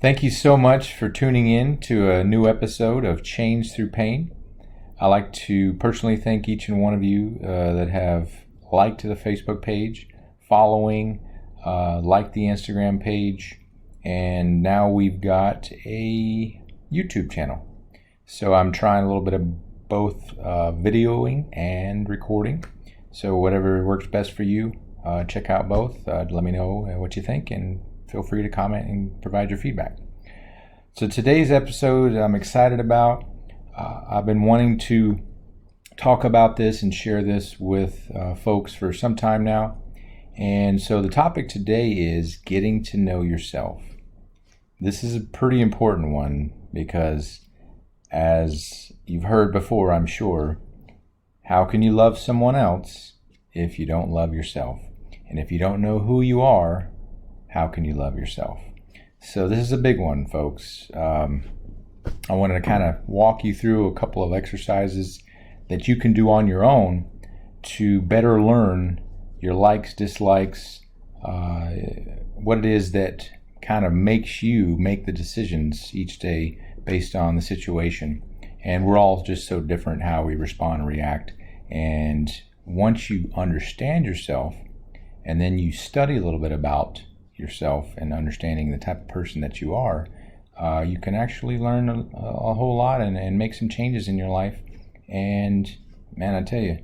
Thank you so much for tuning in to a new episode of Change Through Pain. I'd like to personally thank each and one of you that have liked the Facebook page, following, liked the Instagram page, and now we've got a YouTube channel. So I'm trying a little bit of both videoing and recording. So whatever works best for you, check out both. Let me know what you think, and feel free to comment and provide your feedback. So today's episode I'm excited about. I've been wanting to talk about this and share this with folks for some time now. And so the topic today is getting to know yourself. This is a pretty important one because, as you've heard before, I'm sure, how can you love someone else if you don't love yourself? And if you don't know who you are, how can you love yourself? So this is a big one, folks. I wanted to kind of walk you through a couple of exercises that you can do on your own to better learn your likes, dislikes, what it is that kind of makes you make the decisions each day based on the situation. And we're all just so different how we respond and react. And once you understand yourself, and then you study a little bit about yourself and understanding the type of person that you are, you can actually learn a whole lot and make some changes in your life. And man, I tell you,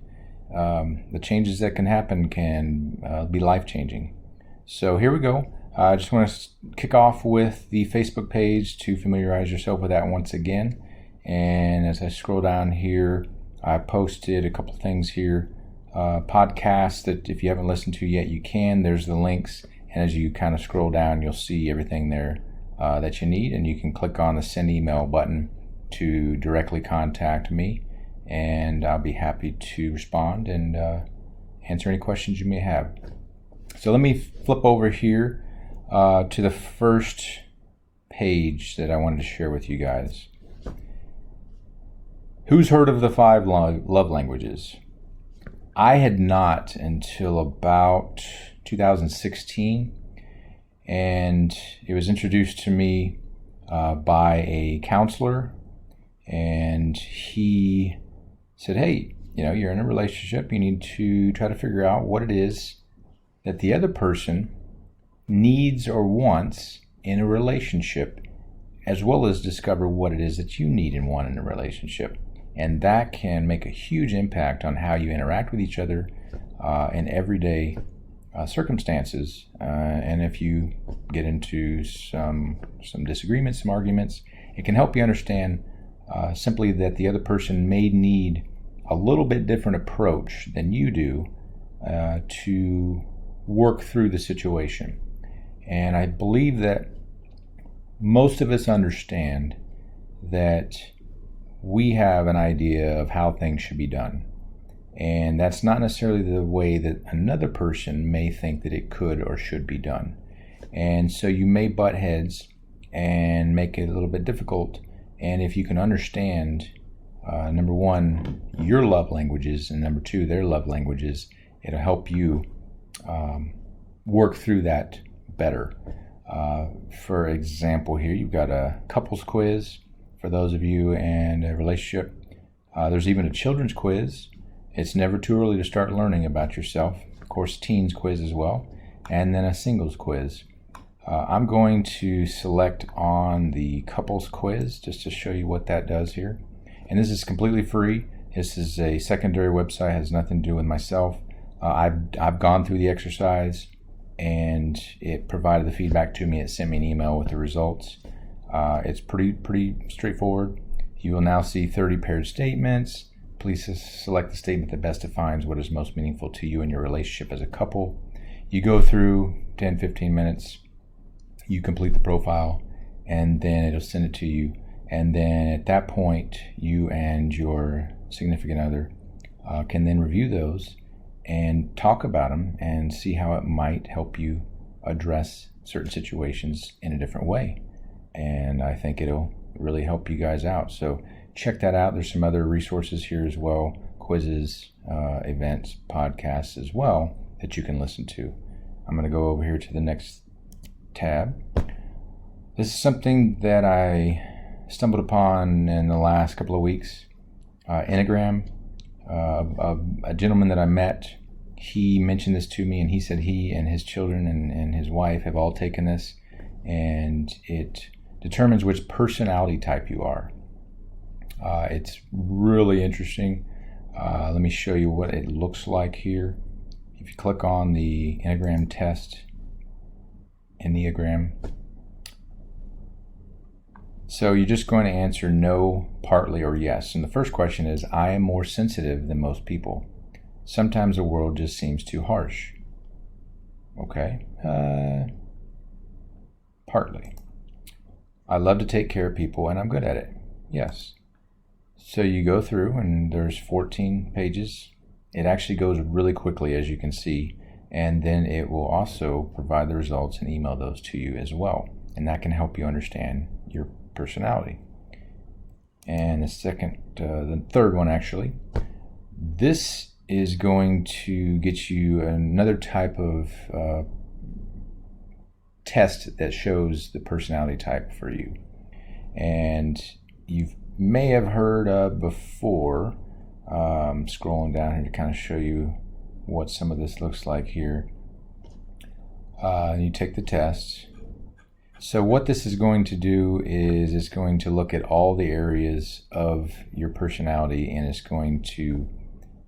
the changes that can happen can be life-changing. So here we go. I just want to kick off with the Facebook page to familiarize yourself with that once again. And as I scroll down here, I posted a couple things here. Podcasts that if you haven't listened to yet, you can. There's the links. And as you kind of scroll down, you'll see everything there that you need. And you can click on the send email button to directly contact me. And I'll be happy to respond and answer any questions you may have. So let me flip over here to the first page that I wanted to share with you guys. Who's heard of the 5 love languages? I had not until about 2016, and it was introduced to me by a counselor, and he said, hey, you're in a relationship, you need to try to figure out what it is that the other person needs or wants in a relationship, as well as discover what it is that you need and want in a relationship. And that can make a huge impact on how you interact with each other in everyday circumstances. And if you get into some disagreements, some arguments, it can help you understand simply that the other person may need a little bit different approach than you do to work through the situation. And I believe that most of us understand that we have an idea of how things should be done. And that's not necessarily the way that another person may think that it could or should be done. And so you may butt heads and make it a little bit difficult. And if you can understand, number one, your love languages, and number two, their love languages, it'll help you work through that better. For example, here you've got a couples quiz for those of you in a relationship. There's even a children's quiz. It's never too early to start learning about yourself. Of course, teens quiz as well. And then a singles quiz. I'm going to select on the couples quiz just to show you what that does here. And this is completely free. This is a secondary website, has nothing to do with myself. I've gone through the exercise and it provided the feedback to me. It sent me an email with the results. It's pretty straightforward. You will now see 30 paired statements. Please select the statement that best defines what is most meaningful to you in your relationship as a couple. You go through 10-15 minutes. You complete the profile, and then it'll send it to you. And then at that point, you and your significant other can then review those and talk about them and see how it might help you address certain situations in a different way. And I think it'll really help you guys out. So check that out. There's some other resources here as well, quizzes, events, podcasts as well that you can listen to. I'm going to go over here to the next tab. This is something that I stumbled upon in the last couple of weeks. Enneagram. A gentleman that I met, he mentioned this to me, and he said he and his children and his wife have all taken this, and it determines which personality type you are. It's really interesting. Let me show you what it looks like here. If you click on the Enneagram test, Enneagram, so you're just going to answer no, partly, or yes. And the first question is, I am more sensitive than most people. Sometimes the world just seems too harsh. Okay. Partly. I love to take care of people and I'm good at it. Yes. So you go through and there's 14 pages. It actually goes really quickly, as you can see. And then it will also provide the results and email those to you as well. And that can help you understand your personality. And the third one actually, this is going to get you another type of test that shows the personality type for you. And you may have heard of before, scrolling down here to kind of show you what some of this looks like here. You take the test. So what this is going to do is it's going to look at all the areas of your personality, and it's going to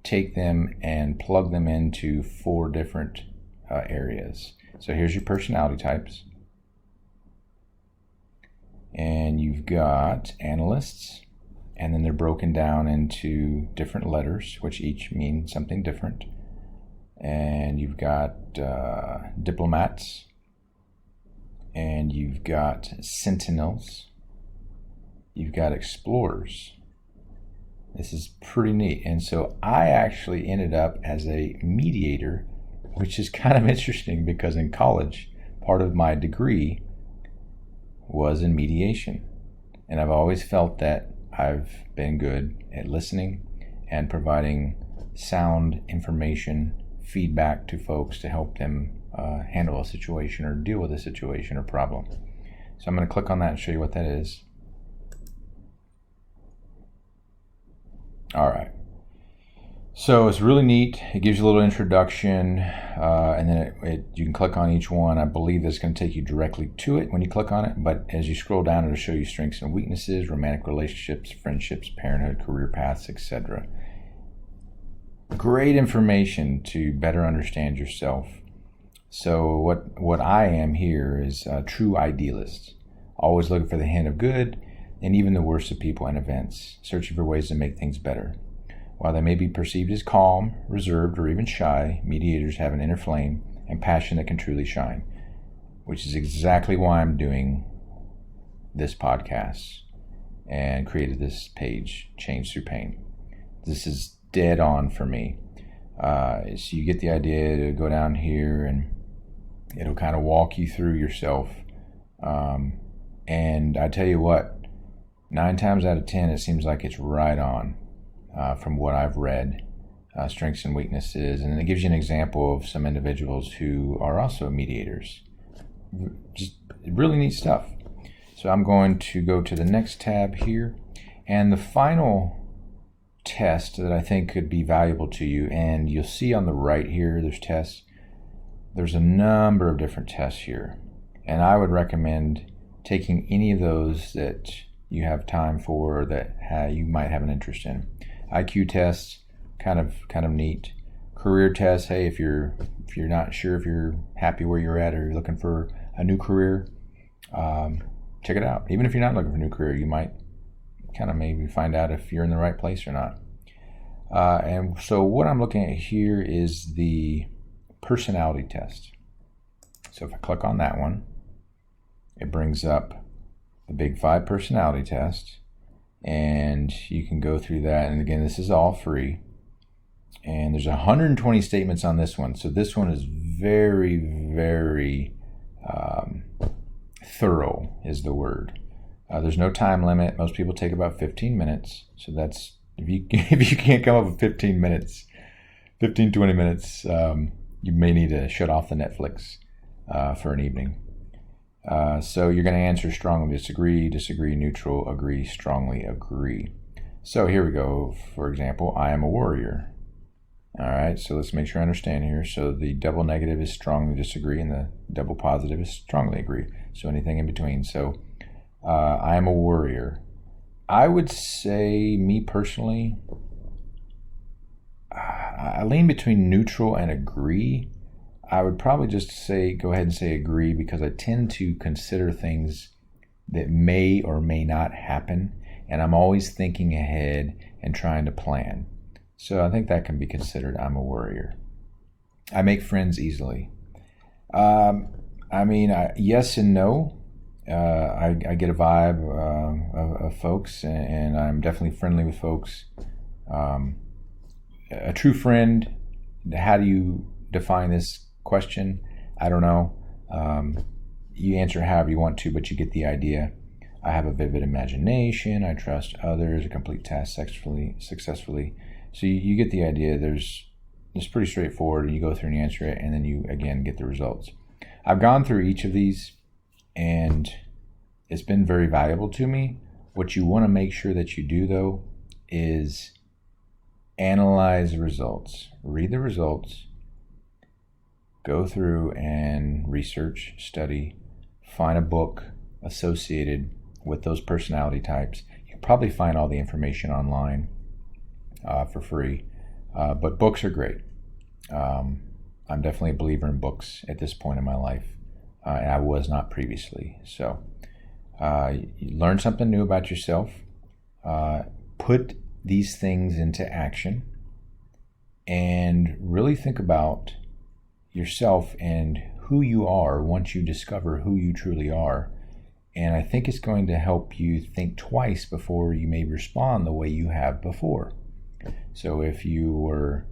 take them and plug them into 4 different areas. So here's your personality types. And you've got analysts, and then they're broken down into different letters, which each mean something different. And you've got diplomats, and you've got sentinels, you've got explorers. This is pretty neat. And so I actually ended up as a mediator, which is kind of interesting because in college, part of my degree was in mediation. And I've always felt that I've been good at listening and providing sound information, feedback to folks to help them handle a situation or deal with a situation or problem. So I'm going to click on that and show you what that is. All right. So it's really neat. It gives you a little introduction, and then you can click on each one. I believe that's going to take you directly to it when you click on it. But as you scroll down, it'll show you strengths and weaknesses, romantic relationships, friendships, parenthood, career paths, etc. Great information to better understand yourself. So what I am here is a true idealist, always looking for the hint of good and even the worst of people and events, searching for ways to make things better. While they may be perceived as calm, reserved, or even shy, mediators have an inner flame and passion that can truly shine, which is exactly why I'm doing this podcast and created this page, Change Through Pain. This is dead on for me. So you get the idea to go down here and it'll kind of walk you through yourself. And I tell you what, 9 times out of 10, it seems like it's right on from what I've read, strengths and weaknesses. And it gives you an example of some individuals who are also mediators. Just really neat stuff. So I'm going to go to the next tab here. And the final test that I think could be valuable to you, and you'll see on the right here, there's tests. There's a number of different tests here. And I would recommend taking any of those that you have time for or that you might have an interest in. IQ tests, kind of neat. Career tests, hey, if you're not sure if you're happy where you're at or you're looking for a new career, check it out. Even if you're not looking for a new career, you might kind of maybe find out if you're in the right place or not. And so what I'm looking at here is the personality test. So if I click on that one, it brings up the Big 5 personality test, and you can go through that. And again, this is all free. And there's 120 statements on this one. So this one is very, very thorough is the word. There's no time limit. Most people take about 15 minutes. So that's, if you can't come up with 15 minutes, 15, 20 minutes, you may need to shut off the Netflix for an evening. So you're going to answer strongly disagree, disagree, neutral, agree, strongly agree. So here we go. For example, I am a warrior. All right, so let's make sure I understand here. So the double negative is strongly disagree, and the double positive is strongly agree. So anything in between. So I am a warrior. I would say, me personally, I lean between neutral and agree. I would probably just go ahead and say agree, because I tend to consider things that may or may not happen, and I'm always thinking ahead and trying to plan. So I think that can be considered I'm a worrier. I make friends easily. Yes and no. I get a vibe of folks, and I'm definitely friendly with folks. A true friend, how do you define this question? I don't know. You answer however you want to, but you get the idea. I have a vivid imagination. I trust others. I complete tasks successfully. So you get the idea. It's pretty straightforward, and you go through and you answer it, and then you again get the results. I've gone through each of these, and it's been very valuable to me. What you want to make sure that you do, though, is analyze the results. Read the results. Go through and research, study, find a book associated with those personality types. You'll probably find all the information online for free, but books are great. I'm definitely a believer in books at this point in my life, and I was not previously. So you learn something new about yourself, put these things into action, and really think about yourself and who you are once you discover who you truly are. And I think it's going to help you think twice before you may respond the way you have before. So if you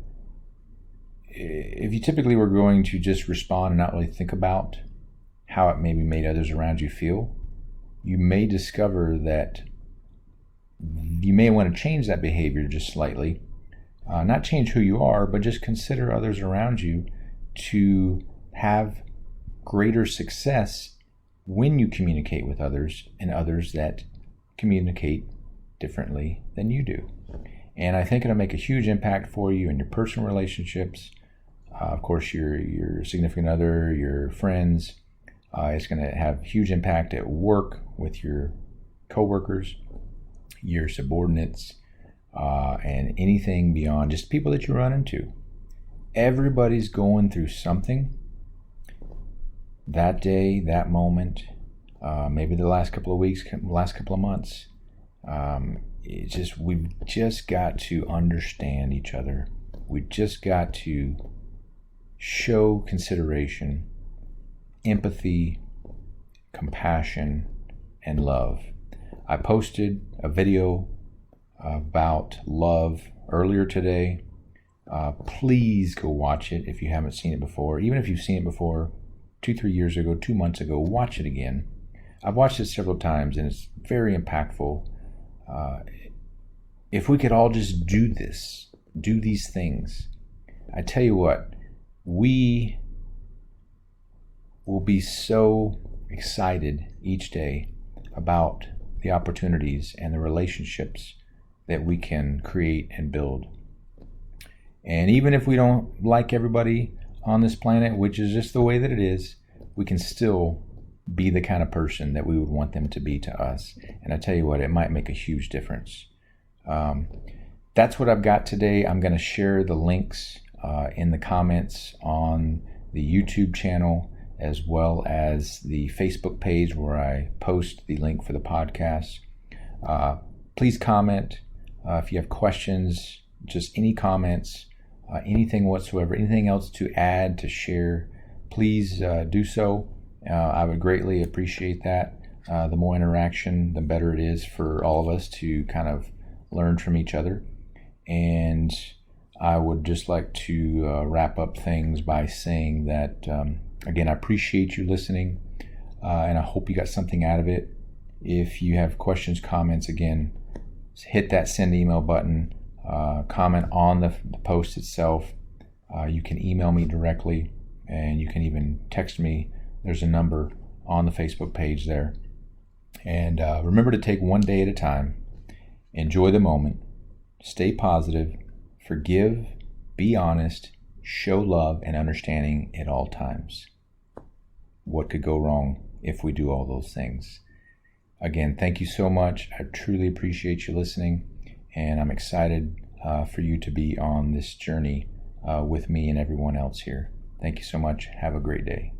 typically were going to just respond and not really think about how it maybe made others around you feel, you may discover that you may want to change that behavior just slightly. Not change who you are, but just consider others around you to have greater success when you communicate with others, and others that communicate differently than you do. And I think it'll make a huge impact for you in your personal relationships. Of course, your significant other, your friends. It's going to have huge impact at work with your coworkers, your subordinates, and anything beyond, just people that you run into. Everybody's going through something that day, that moment, maybe the last couple of weeks, last couple of months. We've just got to understand each other. We've just got to show consideration, empathy, compassion, and love. I posted a video about love earlier today. Please go watch it if you haven't seen it before. Even if you've seen it before, 2-3 years ago, 2 months ago, watch it again. I've watched it several times, and it's very impactful. If we could all just do these things, I tell you what, we will be so excited each day about the opportunities and the relationships that we can create and build. And even if we don't like everybody on this planet, which is just the way that it is, we can still be the kind of person that we would want them to be to us. And I tell you what, it might make a huge difference. That's what I've got today. I'm going to share the links in the comments on the YouTube channel, as well as the Facebook page where I post the link for the podcast. Please comment if you have questions, just any comments, anything whatsoever, anything else to add, to share, please do so. I would greatly appreciate that. The more interaction, the better it is for all of us to kind of learn from each other. And I would just like to wrap up things by saying that, again, I appreciate you listening, and I hope you got something out of it. If you have questions, comments, again, hit that send email button, comment on the post itself. You can email me directly, and you can even text me. There's a number on the Facebook page there. And remember to take one day at a time. Enjoy the moment. Stay positive. Forgive. Be honest. Show love and understanding at all times. What could go wrong if we do all those things? Again, thank you so much. I truly appreciate you listening, and I'm excited for you to be on this journey with me and everyone else here. Thank you so much. Have a great day.